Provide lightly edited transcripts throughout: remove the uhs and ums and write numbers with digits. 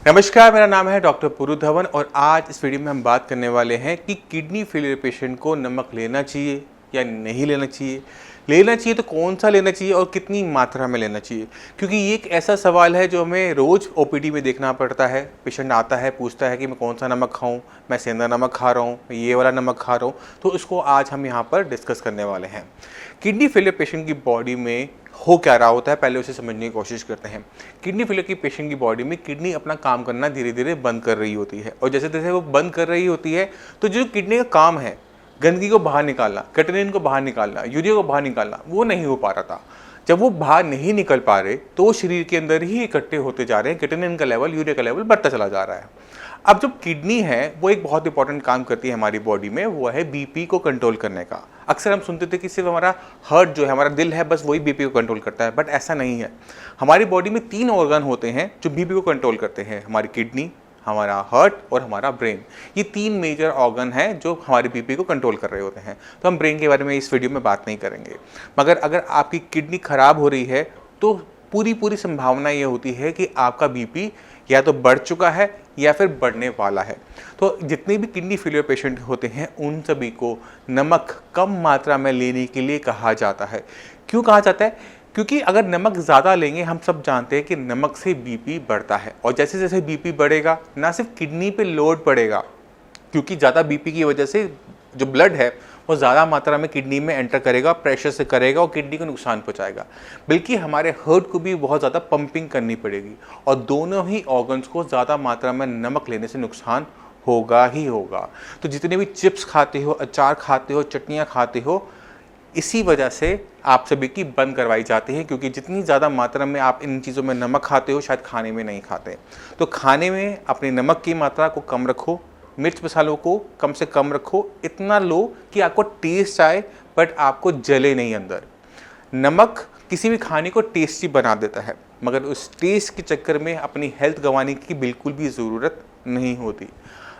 नमस्कार, मेरा नाम है डॉक्टर पुरु धवन और आज इस वीडियो में हम बात करने वाले हैं कि किडनी फेलियर पेशेंट को नमक लेना चाहिए या नहीं लेना चाहिए। लेना चाहिए तो कौन सा लेना चाहिए और कितनी मात्रा में लेना चाहिए, क्योंकि ये एक ऐसा सवाल है जो हमें रोज़ ओपीडी में देखना पड़ता है। पेशेंट आता है, पूछता है कि मैं कौन सा नमक खाऊं, मैं सेंधा नमक खा रहा हूं, मैं ये वाला नमक खा रहा हूं। तो इसको आज हम यहाँ पर डिस्कस करने वाले हैं। किडनी फेलियर पेशेंट की बॉडी में हो क्या रहा होता है, पहले उसे समझने की कोशिश करते हैं। किडनी फेलियर की पेशेंट की बॉडी में किडनी अपना काम करना धीरे धीरे बंद कर रही होती है, और जैसे जैसे वो बंद कर रही होती है तो जो किडनी का काम है, गंदगी को बाहर निकालना, क्रिएटिनिन को बाहर निकालना, यूरिया को बाहर निकालना, वो नहीं हो पा रहा था। जब वो बाहर नहीं निकल पा रहे तो शरीर के अंदर ही इकट्ठे होते जा रहे हैं, क्रिएटिनिन का लेवल, यूरिया का लेवल बढ़ता चला जा रहा है। अब जो किडनी है वो एक बहुत इंपॉर्टेंट काम करती है हमारी बॉडी में, वो है बीपी को कंट्रोल करने का। अक्सर हम सुनते थे कि सिर्फ हमारा हार्ट जो है, हमारा दिल है, बस वही बीपी को कंट्रोल करता है, बट ऐसा नहीं है। हमारी बॉडी में 3 ऑर्गन होते हैं जो बीपी को कंट्रोल करते हैं, हमारी किडनी, हमारा हार्ट और हमारा ब्रेन। ये 3 मेजर ऑर्गन हैं जो हमारी बीपी को कंट्रोल कर रहे होते हैं। तो हम ब्रेन के बारे में इस वीडियो में बात नहीं करेंगे, मगर अगर आपकी किडनी खराब हो रही है तो पूरी संभावना ये होती है कि आपका बीपी या तो बढ़ चुका है या फिर बढ़ने वाला है। तो जितने भी किडनी फेलियर पेशेंट होते हैं उन सभी को नमक कम मात्रा में लेने के लिए कहा जाता है। क्यों कहा जाता है? क्योंकि अगर नमक ज़्यादा लेंगे, हम सब जानते हैं कि नमक से बीपी बढ़ता है, और जैसे जैसे बीपी बढ़ेगा ना सिर्फ किडनी पे लोड पड़ेगा, क्योंकि ज़्यादा बीपी की वजह से जो ब्लड है वो ज़्यादा मात्रा में किडनी में एंटर करेगा, प्रेशर से करेगा और किडनी को नुकसान पहुंचाएगा। बल्कि हमारे हार्ट को भी बहुत ज़्यादा पंपिंग करनी पड़ेगी, और दोनों ही ऑर्गन्स को ज़्यादा मात्रा में नमक लेने से नुकसान होगा ही होगा। तो जितने भी चिप्स खाते हो, अचार खाते हो, चटनियाँ खाते हो, इसी वजह से आप सभी की बंद करवाई जाती है, क्योंकि जितनी ज़्यादा मात्रा में आप इन चीज़ों में नमक खाते हो शायद खाने में नहीं खाते। तो खाने में अपनी नमक की मात्रा को कम रखो, मिर्च मसालों को कम से कम रखो, इतना लो कि आपको टेस्ट आए बट आपको जले नहीं अंदर। नमक किसी भी खाने को टेस्टी बना देता है, मगर उस टेस्ट के चक्कर में अपनी हेल्थ गंवाने की बिल्कुल भी ज़रूरत नहीं होती।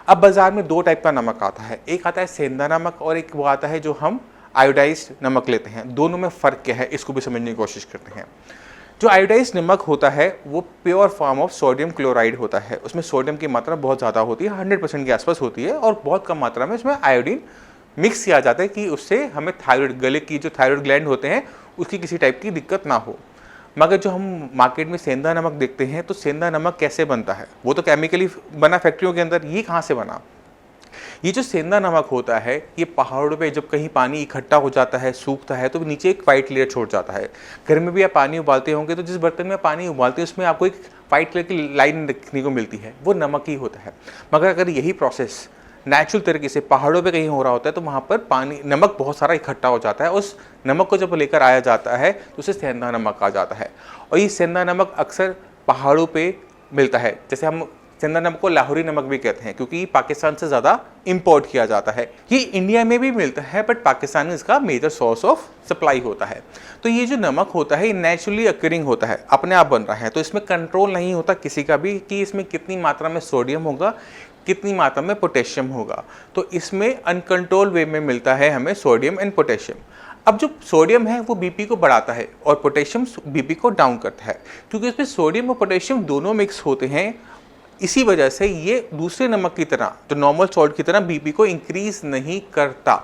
अब बाज़ार में 2 टाइप का नमक आता है, एक आता है सेंधा नमक और एक वो आता है जो हम आयोडाइज्ड नमक लेते हैं। दोनों में फ़र्क क्या है, इसको भी समझने की कोशिश करते हैं। जो आयोडाइज्ड नमक होता है वो pure form of sodium chloride होता है। उसमें सोडियम की मात्रा बहुत ज़्यादा होती है, 100% के आसपास होती है, और बहुत कम मात्रा में उसमें आयोडीन मिक्स किया जाता है कि उससे हमें थायराइड, गले की जो थायराइड ग्लैंड होते हैं उसकी किसी टाइप की दिक्कत ना हो। मगर जो हम मार्केट में सेंधा नमक देखते हैं, तो सेंधा नमक कैसे बनता है? वो तो केमिकली बना फैक्ट्रियों के अंदर। ये कहाँ से बना? ये जो सेंधा नमक होता है, ये पहाड़ों पे जब कहीं पानी इकट्ठा हो जाता है, सूखता है, तो नीचे एक वाइट लेयर छोड़ जाता है। घर में भी आप पानी उबालते होंगे तो जिस बर्तन में पानी उबालते हैं उसमें आपको एक वाइट कलर की लाइन देखने को मिलती है, वो नमक ही होता है। मगर अगर यही प्रोसेस नेचुरल तरीके से पहाड़ों पे कहीं हो रहा होता है तो वहाँ पर पानी, नमक बहुत सारा इकट्ठा हो जाता है। उस नमक को जब लेकर आया जाता है तो उसे सेंधा नमक कहा जाता है। और ये सेंधा नमक अक्सर पहाड़ों पे मिलता है। जैसे हम सेंधा नमक को लाहौरी नमक भी कहते हैं, क्योंकि पाकिस्तान से ज़्यादा इंपोर्ट किया जाता है। ये इंडिया में भी मिलता है, बट पाकिस्तान में इसका मेजर सोर्स ऑफ सप्लाई होता है। तो ये जो नमक होता है ये नेचुरली अकरिंग होता है, अपने आप बन रहा है, तो इसमें कंट्रोल नहीं होता किसी का भी कि इसमें कितनी मात्रा में सोडियम होगा, कितनी मात्रा में पोटेशियम होगा। तो इसमें अनकंट्रोल वे में मिलता है हमें सोडियम एंड पोटेशियम। अब जो सोडियम है वो बीपी को बढ़ाता है और पोटेशियम बीपी को डाउन करता है। क्योंकि इसमें सोडियम और पोटेशियम दोनों मिक्स होते हैं, इसी वजह से ये दूसरे नमक की तरह, जो नॉर्मल सॉल्ट की तरह, बीपी को इंक्रीज नहीं करता।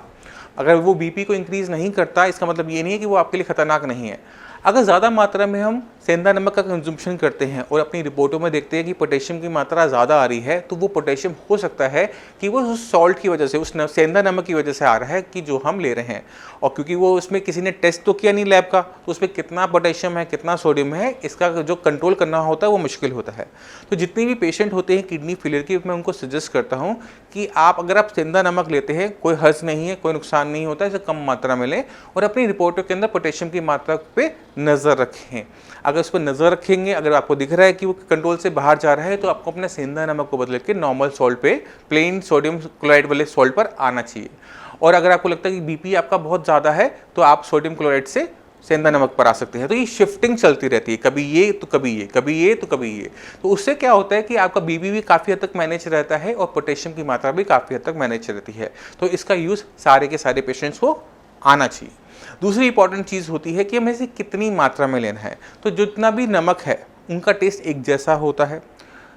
अगर वो बीपी को इंक्रीज नहीं करता, इसका मतलब ये नहीं है कि वो आपके लिए खतरनाक नहीं है। अगर ज़्यादा मात्रा में हम सेंधा नमक का कंजम्पशन करते हैं और अपनी रिपोर्टों में देखते हैं कि पोटेशियम की मात्रा ज़्यादा आ रही है, तो वो पोटेशियम हो सकता है कि वो उस सॉल्ट की वजह से, उस सेंधा नमक की वजह से आ रहा है कि जो हम ले रहे हैं। और क्योंकि वो उसमें किसी ने टेस्ट तो किया नहीं लैब का, तो उसमें कितना पोटेशियम है, कितना सोडियम है, इसका जो कंट्रोल करना होता है वो मुश्किल होता है। तो जितने भी पेशेंट होते हैं किडनी फेलियर की, मैं उनको सजेस्ट करता हूँ कि अगर आप सेंधा नमक लेते हैं, कोई हर्ज नहीं है, कोई नुकसान नहीं होता है, इसे कम मात्रा में लें और अपनी रिपोर्टों के अंदर पोटेशियम की मात्रा पे नज़र रखें। अगर उस पर नज़र रखेंगे, अगर आपको दिख रहा है कि वो कंट्रोल से बाहर जा रहा है, तो आपको अपने सेंधा नमक को बदल के नॉर्मल सॉल्ट पे, प्लेन सोडियम क्लोराइड वाले सॉल्ट पर आना चाहिए। और अगर आपको लगता है कि बीपी आपका बहुत ज़्यादा है तो आप सोडियम क्लोराइड से सेंधा नमक पर आ सकते हैं। तो ये शिफ्टिंग चलती रहती है, कभी ये तो कभी ये, कभी ये तो कभी ये। तो उससे क्या होता है कि आपका बीपी भी काफ़ी हद तक मैनेज रहता है और पोटेशियम की मात्रा भी काफ़ी हद तक मैनेज रहती है। तो इसका यूज़ सारे के सारे पेशेंट्स को आना चाहिए। दूसरी इंपॉर्टेंट चीज़ होती है कि हमें इसे कितनी मात्रा में लेना है। तो जितना भी नमक है उनका टेस्ट एक जैसा होता है।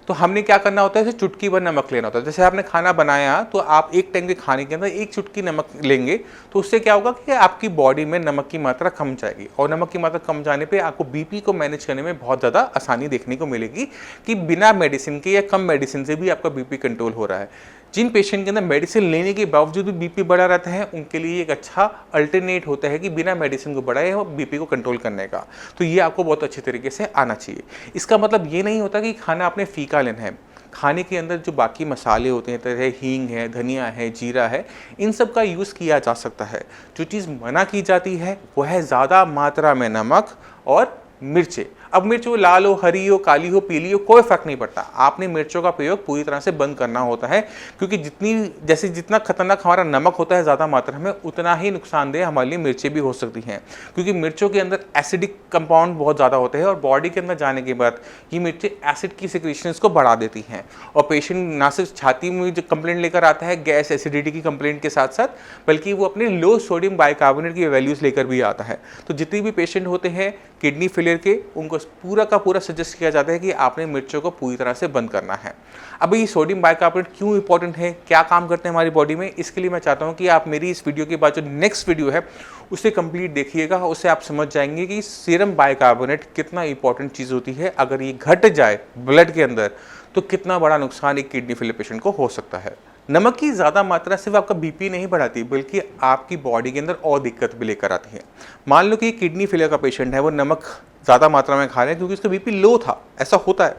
तो हमने क्या करना होता है, चुटकी भर नमक लेना होता है। जैसे आपने खाना बनाया तो आप एक टाइम के खाने के अंदर एक चुटकी नमक लेंगे, तो उससे क्या होगा कि आपकी बॉडी में नमक की मात्रा कम जाएगी, और नमक की मात्रा कम जाने पे आपको बीपी को मैनेज करने में बहुत ज़्यादा आसानी देखने को मिलेगी कि बिना मेडिसिन के या कम मेडिसिन से भी आपका बीपी कंट्रोल हो रहा है। जिन पेशेंट के अंदर मेडिसिन लेने के बावजूद भी बीपी बढ़ा रहता है, उनके लिए एक अच्छा अल्टरनेट होता है कि बिना मेडिसिन को बढ़ाए और बीपी को कंट्रोल करने का। तो ये आपको बहुत अच्छे तरीके से आना चाहिए। इसका मतलब ये नहीं होता कि खाना आपने फीका लेना है। खाने के अंदर जो बाकी मसाले होते हैं, तरह हींग है, धनिया है, जीरा है, इन सब का यूज़ किया जा सकता है। जो चीज़ मना की जाती है वह है ज़्यादा मात्रा में नमक और मिर्चें। अब मिर्च वो लाल हो, हरी हो, काली हो, पीली हो, कोई फर्क नहीं पड़ता। आपने मिर्चों का प्रयोग पूरी तरह से बंद करना होता है, क्योंकि जितना खतरनाक हमारा नमक होता है ज़्यादा मात्रा में, उतना ही नुकसानदेह हमारे लिए मिर्चें भी हो सकती हैं, क्योंकि मिर्चों के अंदर एसिडिक कंपाउंड बहुत ज़्यादा होते हैं और बॉडी के अंदर जाने के बाद ये मिर्चें एसिड की सिक्रीशंस को बढ़ा देती हैं। और पेशेंट ना सिर्फ छाती में जो कंप्लेंट लेकर आता है गैस एसिडिटी की कंप्लेंट के साथ साथ, बल्कि वो अपने लो सोडियम बाइकार्बोनेट की वैल्यूज़ लेकर भी आता है। तो जितने भी पेशेंट होते हैं किडनी फेलियर के, उनको पूरा का पूरा सजेस्ट किया जाता है कि आपने मिर्चों को पूरी तरह से बंद करना है। अब ये सोडियम बाइकार्बोनेट क्यों इंपॉर्टेंट है, क्या काम करते हैं हमारी बॉडी में, इसके लिए मैं चाहता हूं कि आप मेरी इस वीडियो के बाद जो नेक्स्ट वीडियो है उसे कंप्लीट देखिएगा। उससे आप समझ जाएंगे कि सीरम बाइकार्बोनेट कितना इंपॉर्टेंट चीज़ होती है। अगर ये घट जाए ब्लड के अंदर तो कितना बड़ा नुकसान एक किडनी फेलियर पेशेंट को हो सकता है। नमक की ज़्यादा मात्रा सिर्फ आपका बीपी नहीं बढ़ाती, बल्कि आपकी बॉडी के अंदर और दिक्कत भी लेकर आती है। मान लो कि किडनी फेलियर का पेशेंट है, वो नमक ज़्यादा मात्रा में खा रहे हैं क्योंकि उसका बीपी लो था, ऐसा होता है,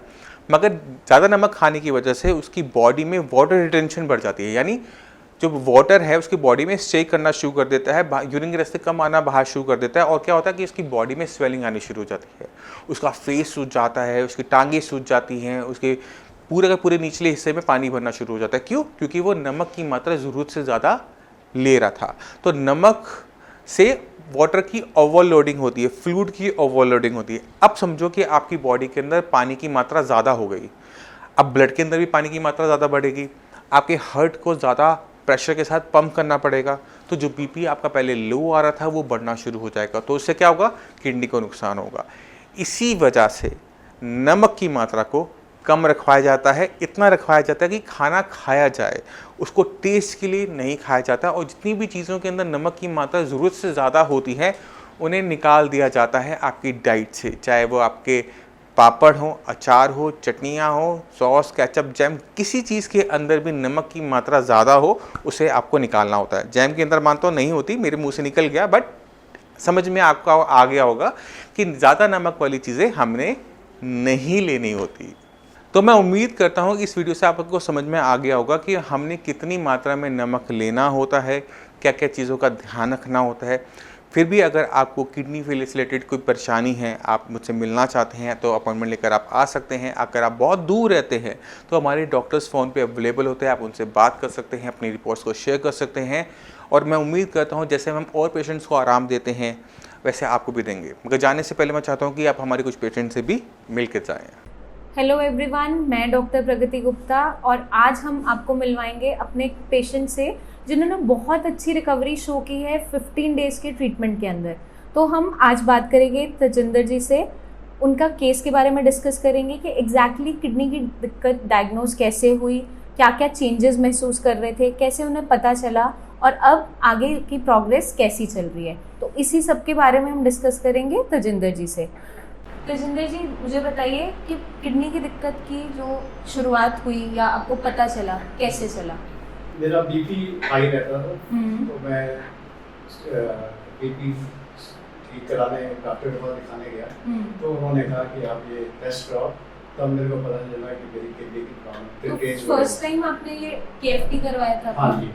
मगर ज़्यादा नमक खाने की वजह से उसकी बॉडी में वाटर रिटेंशन बढ़ जाती है, यानी जो वाटर है उसकी बॉडी में स्टे करना शुरू कर देता है, यूरिन के रास्ते कम आना बाहर शुरू कर देता है, और क्या होता है कि उसकी बॉडी में स्वेलिंग आनी शुरू हो जाती है, उसका फेस सूज जाता है, उसकी टांगें सूज जाती हैं, उसके पूरे के पूरे निचले हिस्से में पानी भरना शुरू हो जाता है। क्यों? क्योंकि वो नमक की मात्रा ज़रूरत से ज़्यादा ले रहा था। तो नमक से वाटर की ओवरलोडिंग होती है, फ्लूइड की ओवरलोडिंग होती है। अब समझो कि आपकी बॉडी के अंदर पानी की मात्रा ज़्यादा हो गई, अब ब्लड के अंदर भी पानी की मात्रा ज़्यादा बढ़ेगी, आपके हार्ट को ज़्यादा प्रेशर के साथ पंप करना पड़ेगा, तो जो बीपी आपका पहले लो आ रहा था वो बढ़ना शुरू हो जाएगा। तो उससे क्या होगा? किडनी को नुकसान होगा। इसी वजह से नमक की मात्रा को कम रखवाया जाता है, इतना रखवाया जाता है कि खाना खाया जाए, उसको टेस्ट के लिए नहीं खाया जाता। और जितनी भी चीज़ों के अंदर नमक की मात्रा ज़रूरत से ज़्यादा होती है उन्हें निकाल दिया जाता है आपकी डाइट से, चाहे वो आपके पापड़ हो, अचार हो, चटनियाँ हो, सॉस, केचप, जैम, किसी चीज़ के अंदर भी नमक की मात्रा ज़्यादा हो उसे आपको निकालना होता है। जैम के अंदर मानता हूँ नहीं होती, मेरे मुँह से निकल गया, बट समझ में आपको आ गया होगा कि ज़्यादा नमक वाली चीज़ें हमने नहीं लेनी होती। तो मैं उम्मीद करता हूँ कि इस वीडियो से आपको समझ में आ गया होगा कि हमने कितनी मात्रा में नमक लेना होता है, क्या क्या चीज़ों का ध्यान रखना होता है। फिर भी अगर आपको किडनी फेलियर से रिलेटेड कोई परेशानी है, आप मुझसे मिलना चाहते हैं, तो अपॉइंटमेंट लेकर आप आ सकते हैं। अगर आप बहुत दूर रहते हैं तो हमारे डॉक्टर्स फ़ोन पे अवेलेबल होते हैं, आप उनसे बात कर सकते हैं, अपनी रिपोर्ट्स को शेयर कर सकते हैं। और मैं उम्मीद करता हूँ जैसे हम और पेशेंट्स को आराम देते हैं वैसे आपको भी देंगे। मगर जाने से पहले मैं चाहता हूँ कि आप हमारे कुछ पेशेंट से भी मिल कर जाएँ। हेलो एवरीवन, मैं डॉक्टर प्रगति गुप्ता और आज हम आपको मिलवाएंगे अपने पेशेंट से जिन्होंने बहुत अच्छी रिकवरी शो की है 15 डेज़ के ट्रीटमेंट के अंदर। तो हम आज बात करेंगे तजिंदर जी से, उनका केस के बारे में डिस्कस करेंगे कि एग्जैक्टली किडनी की दिक्कत डायग्नोज कैसे हुई, क्या क्या चेंजेस महसूस कर रहे थे, कैसे उन्हें पता चला और अब आगे की प्रोग्रेस कैसी चल रही है। तो इसी सब के बारे में हम डिस्कस करेंगे तजिंदर जी से। तजिंदर जी, मुझे बताइए कि किडनी की दिक्कत की जो शुरुआत हुई या आपको पता चला, कैसे चला? मेरा बीपी हाई रहता था, तो मैं बीपी ठीक कराने डॉक्टर के पास दिखाने गया, तो उन्होंने कहा कि आप ये टेस्ट कराओ। तब मेरे को पता चला कि मेरी किडनी की प्रॉब्लम तेज। फर्स्ट टाइम आपने ये केएफटी करवाया था? हाँ जी,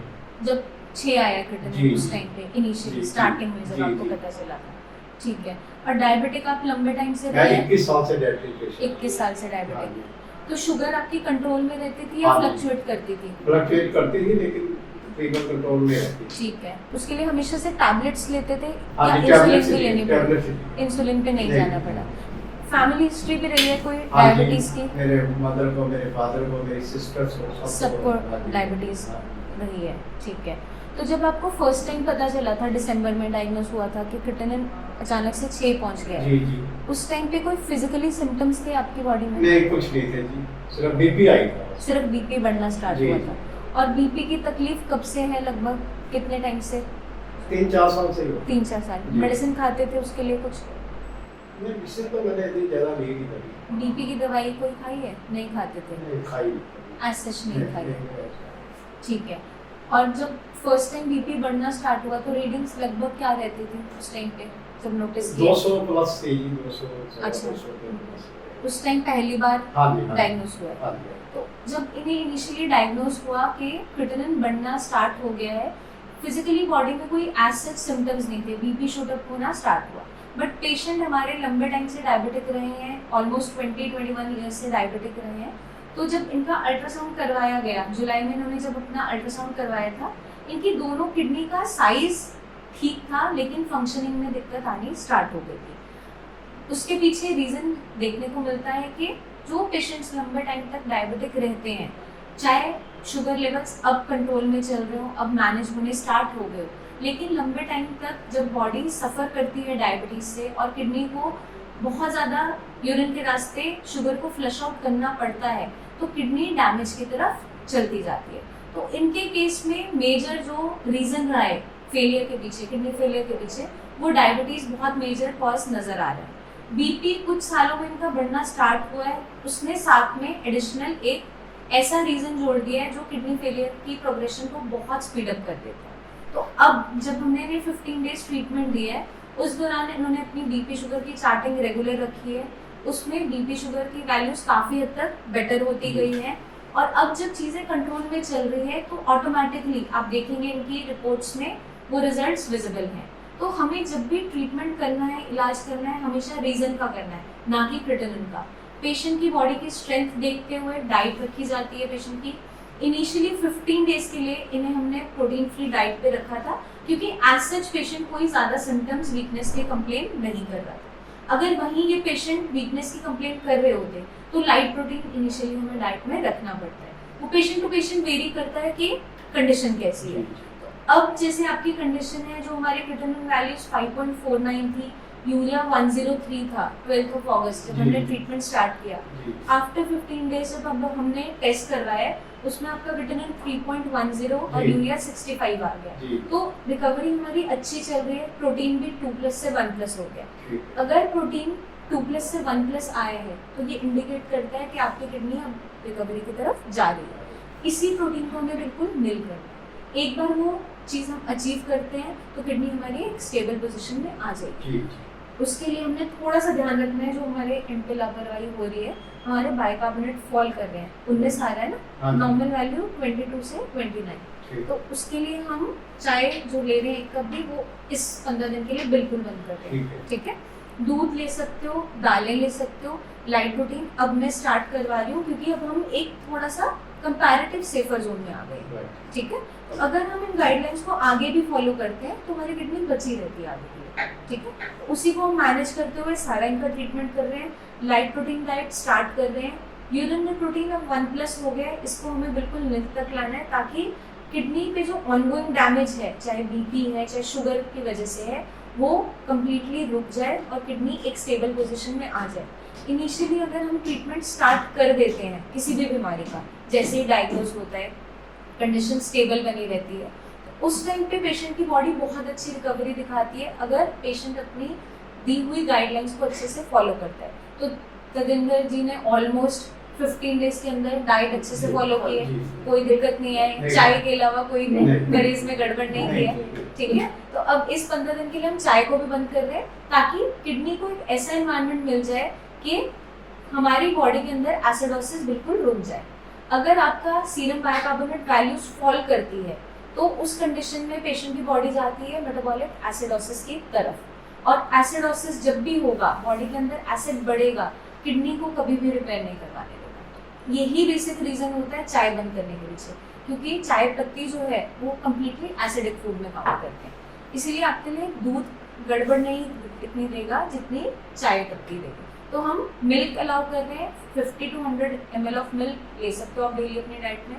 जब 6 आया क्रिटिनिन उस टाइम पे इनिशियली स्टार्टिंग में जब आपको पता चला था, ठीक है। और डायबिटिक आप लंबे टाइम से रहे? 21 साल से डायबिटिक। 21 साल से डायबिटिक। तो शुगर आपकी कंट्रोल में रहती थी या फ्लक्चुएट करती थी? फ्लक्चुएट करती थी, लेकिन तकरीबन कंट्रोल में रहती थी। ठीक है। उसके लिए हमेशा से टैबलेट्स लेते थे या इंसुलिन इंसुलिन भी लेनी पड़ी? इंसुलिन पे नहीं जाना पड़ा। फैमिली हिस्ट्री भी रही है कोई डायबिटीज की? मेरे मदर को, मेरे फादर को, मेरी सिस्टर्स को, सबको डायबिटीज रही है, ठीक है। तो जब आपको फर्स्ट टाइम पता चला था, दिसंबर में डायग्नोस हुआ था कि क्रिटिनिन अचानक से 6 पहुंच गया। जी जी। उस टाइम पे कोई फिजिकली सिम्टम्स थे आपकी बॉडी में? नहीं, कुछ नहीं थे जी, सिर्फ बीपी आई था। सिर्फ बीपी बढ़ना स्टार्ट जी, हुआ जी। था। और बीपी की तकलीफ कब से है, लगभग कितने टाइम से? 3-4 साल से ही हो। 3-4 साल। जी। मेडिसिन खाते थे उसके लिए कुछ? नहीं, इससे तो मैंने इतनी ज़्यादा ली नहीं कभी। बीपी की दवाई कोई खाई है? नहीं खाते थे, नहीं, खाई नहीं कभी। एज सच नहीं खाई। नहीं। ठीक है। और जब फर्स्ट टाइम बीपी बढ़ना स्टार्ट हुआ तो रीडिंग्स लगभग क्या रहती थी उस टाइम पे, जब नोटिस किया? 200 प्लस थी जी, 200 अच्छा। 200 के प्लस। उस टाइम पहली बार हाँ जी, हाँ। डायग्नोस हुआ है। हाँ जी। तो जब इन्हें इनिशियली डायग्नोस हुआ कि क्रिटिनिन बढ़ना स्टार्ट हो गया है, फिजिकली बॉडी में कोई एज सच सिम्टम्स नहीं थे, बीपी शूट अप होना स्टार्ट हुआ, बट पेशेंट हमारे लंबे टाइम से डायबिटिक रहे हैं, ऑलमोस्ट 20-21 ईयर्स से डायबिटिक रहे हैं। तो जब इनका अल्ट्रासाउंड करवाया गया, जुलाई में इन्होंने जब अपना अल्ट्रासाउंड करवाया था, इनकी दोनों किडनी का साइज ठीक था, लेकिन फंक्शनिंग में दिक्कत आनी स्टार्ट हो गई थी। उसके पीछे रीज़न देखने को मिलता है कि जो पेशेंट्स लंबे टाइम तक डायबिटिक रहते हैं, चाहे शुगर लेवल्स अब कंट्रोल में चल रहे हो, अब मैनेज होने स्टार्ट हो गए हो, लेकिन लंबे टाइम तक जब बॉडी सफ़र करती है डायबिटीज़ से और किडनी को बहुत ज़्यादा यूरिन के रास्ते शुगर को फ्लश आउट करना पड़ता है, तो किडनी डैमेज की तरफ चलती जाती है। तो इनके केस में मेजर जो रीज़न रहा है फेलियर के पीछे, किडनी फेलियर के पीछे, वो डायबिटीज़ बहुत मेजर कॉज नज़र आ रहा है। बीपी कुछ सालों में इनका बढ़ना स्टार्ट हुआ है, उसने साथ में एडिशनल एक ऐसा रीज़न जोड़ दिया है जो किडनी फेलियर की प्रोग्रेशन को बहुत स्पीड अप कर देता है। तो अब जब हमने ये 15 डेज ट्रीटमेंट दिया है, उस दौरान इन्होंने अपनी बीपी शुगर की चार्टिंग रेगुलर रखी है, उसमें बीपी शुगर की वैल्यूज़ काफ़ी हद तक बेटर होती गई हैं। और अब जब चीज़ें कंट्रोल में चल रही है तो ऑटोमेटिकली आप देखेंगे इनकी रिपोर्ट्स में वो रिजल्ट्स विजिबल हैं। तो हमें जब भी ट्रीटमेंट करना है, इलाज करना है, हमेशा रीज़न का करना है, ना कि क्रिटिनिन का। पेशेंट की बॉडी की स्ट्रेंथ देखते हुए डाइट रखी जाती है पेशेंट की। इनिशियली 15 डेज के लिए इन्हें हमने प्रोटीन फ्री डाइट पे रखा था, क्योंकि एज सच पेशेंट कोई ज़्यादा सिम्टम्स वीकनेस के कंप्लेन नहीं कर रहा था। अगर वहीं ये पेशेंट वीकनेस की कंप्लेन कर रहे होते तो लाइट प्रोटीन इनिशियली हमें डाइट में रखना पड़ता है। वो पेशेंट टू पेशेंट वेरी करता है कि कंडीशन कैसी है। तो अब जैसे आपकी कंडीशन है, जो हमारी क्रिटिनिन वैल्यूज 5.49 थी, यूरिया 103 था 12 ऑफ अगस्त जब हमने ट्रीटमेंट स्टार्ट किया। आफ्टर 15 डेज जब अब हमने टेस्ट करवाया, उसमें आपका क्रिटिनिन 3.10 और यूरिया 65 आ गया। तो रिकवरी हमारी अच्छी चल रही है। प्रोटीन भी 2+ से 1+ हो गया। अगर प्रोटीन 2+ से 1+ आया है तो ये इंडिकेट करता है कि आपकी किडनी अब रिकवरी की तरफ जा रही है। इसी प्रोटीन को हमें बिल्कुल मिल करना है। एक बार वो चीज़ हम अचीव करते हैं तो किडनी हमारी एक स्टेबल पोजीशन में आ जाएगी। उसके लिए हमने थोड़ा सा ध्यान रखना है, जो हमारे एंड पे लापरवाही हो रही है, हमारे बाइकार्बोनेट फॉल कर रहे हैं, 19 आ रहा है ना, नॉर्मल वैल्यू 22 से 29। तो उसके लिए हम चाय जो ले रहे हैं एक कप भी, वो इस 15 दिन के लिए बिल्कुल बंद कर रहे हैं। ठीक है। दूध ले सकते हो, दालें ले सकते हो, लाइट प्रोटीन अब मैं स्टार्ट करवा रही हूँ, क्योंकि अब हम एक थोड़ा सा कंपैरेटिव सेफर जोन में आ गए। ठीक है। तो अगर हम इन गाइडलाइंस को आगे भी फॉलो करते हैं तो हमारी किडनी बची रहती है आगे के लिए। ठीक है। उसी को हम मैनेज करते हुए सारा इनका ट्रीटमेंट कर रहे हैं। लाइट प्रोटीन डाइट स्टार्ट कर रहे हैं। यूरिन में प्रोटीन अब 1+ हो गया है, इसको हमें बिल्कुल निल तक लाना है, ताकि किडनी पे जो ऑनगोइंग डैमेज है, चाहे बीपी है, चाहे शुगर की वजह से है, वो कम्प्लीटली रुक जाए और किडनी एक स्टेबल पोजीशन में आ जाए। इनिशियली अगर हम ट्रीटमेंट स्टार्ट कर देते हैं किसी भी बीमारी का, जैसे ही डायग्नोज होता है, कंडीशन स्टेबल बनी रहती है, तो उस टाइम पे पेशेंट की बॉडी बहुत अच्छी रिकवरी दिखाती है, अगर पेशेंट अपनी दी हुई गाइडलाइंस को अच्छे से फॉलो करता है। तो तजिंदर जी ने ऑलमोस्ट 15 डेज के अंदर डाइट अच्छे से फॉलो की है, कोई दिक्कत नहीं आई, चाय के अलावा कोई मरीज में गड़बड़ नहीं की है। ठीक है। तो अब इस 15 दिन के लिए हम चाय को भी बंद कर रहे हैं, ताकि किडनी को एक ऐसा एनवायरनमेंट मिल जाए कि हमारी बॉडी के अंदर एसिडोसिस बिल्कुल रुक जाए। अगर आपका सीरम बाइकार्बोनेट वैल्यूज फॉल करती है तो उस कंडीशन में पेशेंट की बॉडी जाती है मेटाबॉलिक एसिडोसिस की तरफ, और एसिडोसिस जब भी होगा, बॉडी के अंदर एसिड बढ़ेगा, किडनी को कभी भी रिपेयर नहीं करवाने देगा। यही बेसिक रीजन होता है चाय बंद करने के पीछे, क्योंकि चाय पत्ती जो है वो कम्प्लीटली एसिडिक फूड में काउंट करते हैं। इसीलिए आपके लिए दूध गड़बड़ नहीं इतनी देगा जितनी चाय पत्ती देगी। तो हम मिल्क अलाउ कर रहे हैं, 50 to 100 ml ऑफ मिल्क ले सकते हो आप डेली अपनी डाइट में।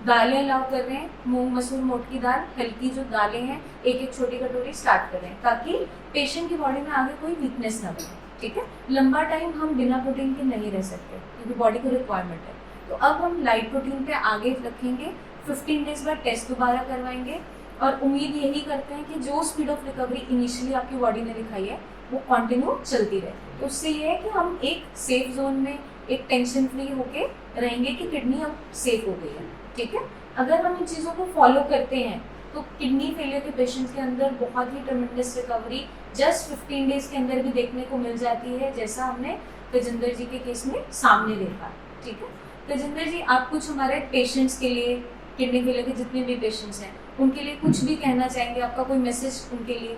दालें अलाउ कर रहे हैं, मूंग मसूर मोट की दाल, हल्की जो दालें हैं एक एक छोटी कटोरी स्टार्ट कर रहे हैं, ताकि पेशेंट की बॉडी में आगे कोई वीकनेस ना बने। ठीक है, लंबा टाइम हम बिना प्रोटीन के नहीं रह सकते क्योंकि बॉडी को रिक्वायरमेंट है। तो अब हम लाइट प्रोटीन पे आगे रखेंगे, 15 डेज बाद टेस्ट दोबारा करवाएंगे और उम्मीद यही करते हैं कि जो स्पीड ऑफ रिकवरी इनिशियली आपकी बॉडी ने दिखाई है वो कंटिन्यू चलती रहे। तो उससे ये है कि हम एक सेफ जोन में, एक टेंशन फ्री होके रहेंगे कि किडनी अब सेफ हो गई है। ठीक है, अगर हम इन चीज़ों को फॉलो करते हैं तो किडनी फेलियर के पेशेंट्स के अंदर बहुत ही ट्रेमेंडस रिकवरी जस्ट 15 डेज के अंदर भी देखने को मिल जाती है, जैसा हमने तेजिंदर जी के केस में सामने देखा। ठीक है, तेजिंदर जी आप कुछ हमारे पेशेंट्स के लिए, किडनी फेलियर के जितने भी पेशेंट्स हैं उनके लिए कुछ भी कहना चाहेंगे? आपका कोई मैसेज उनके लिए?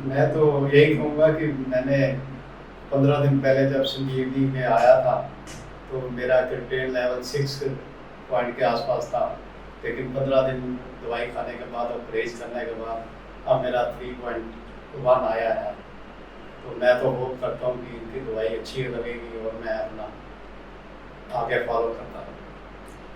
मैं तो यही कहूँगा कि मैंने 15 दिन पहले जब संजीवनी में आया था तो मेरा क्रिएटिनिन लेवल 6 पॉइंट के आसपास था, लेकिन 15 दिन दवाई खाने के बाद और परहेज करने के बाद अब मेरा 3.1 आया है। तो मैं तो होप करता हूँ कि इनकी दवाई अच्छी लगेगी और मैं अपना आगे फॉलो करता हूँ।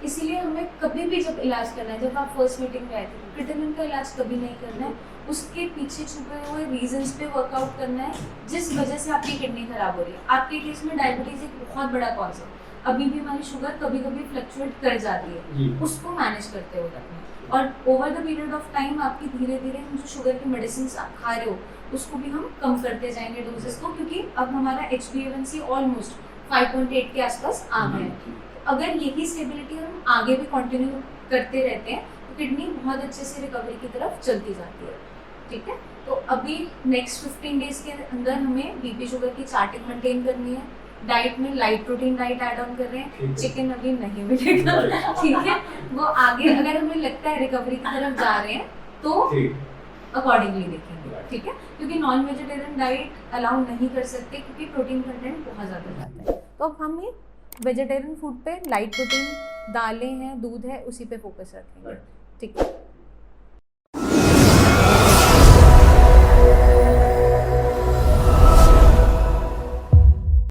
इसीलिए हमें कभी भी जब इलाज करना है, जब आप फर्स्ट मीटिंग में आए थे, क्रिएटिनिन का इलाज कभी नहीं करना है, उसके पीछे छुपे हुए रीजंस पे वर्कआउट करना है जिस वजह से आपकी किडनी खराब हो रही है। आपके केस में डायबिटीज एक बहुत बड़ा कॉज है, अभी भी हमारी शुगर कभी कभी फ्लक्चुएट कर जाती है, उसको मैनेज करते हुए रखना है। और over the period of time आपकी धीरे धीरे हम जो शुगर की मेडिसिन आप खा रहे हो उसको भी हम कम करते जाएंगे डोजेस को, क्योंकि अब हमारा HbA1c ऑलमोस्ट 5.8 के आसपास आ गया है। अगर यही स्टेबिलिटी हम आगे भी कंटिन्यू करते रहते हैं तो किडनी बहुत अच्छे से रिकवरी की तरफ चलती जाती है। ठीक है, तो अभी नेक्स्ट 15 डेज के अंदर हमें बीपी शुगर की चार्टिंग मेंटेन करनी है। डाइट में light protein diet add on कर रहे हैं, चिकन अभी नहीं मिलेगा। ठीक है, वो आगे अगर हमें लगता है रिकवरी की तरफ जा रहे हैं तो अकॉर्डिंगली देखेंगे। ठीक है, क्योंकि नॉन वेजिटेरियन डाइट अलाउ नहीं कर सकते क्योंकि प्रोटीन कंटेंट बहुत ज़्यादा जाता है। तो अब हम ये वेजिटेरियन फूड पे, लाइट प्रोटीन दालें हैं, दूध है, उसी पे फोकस रखेंगे। ठीक है।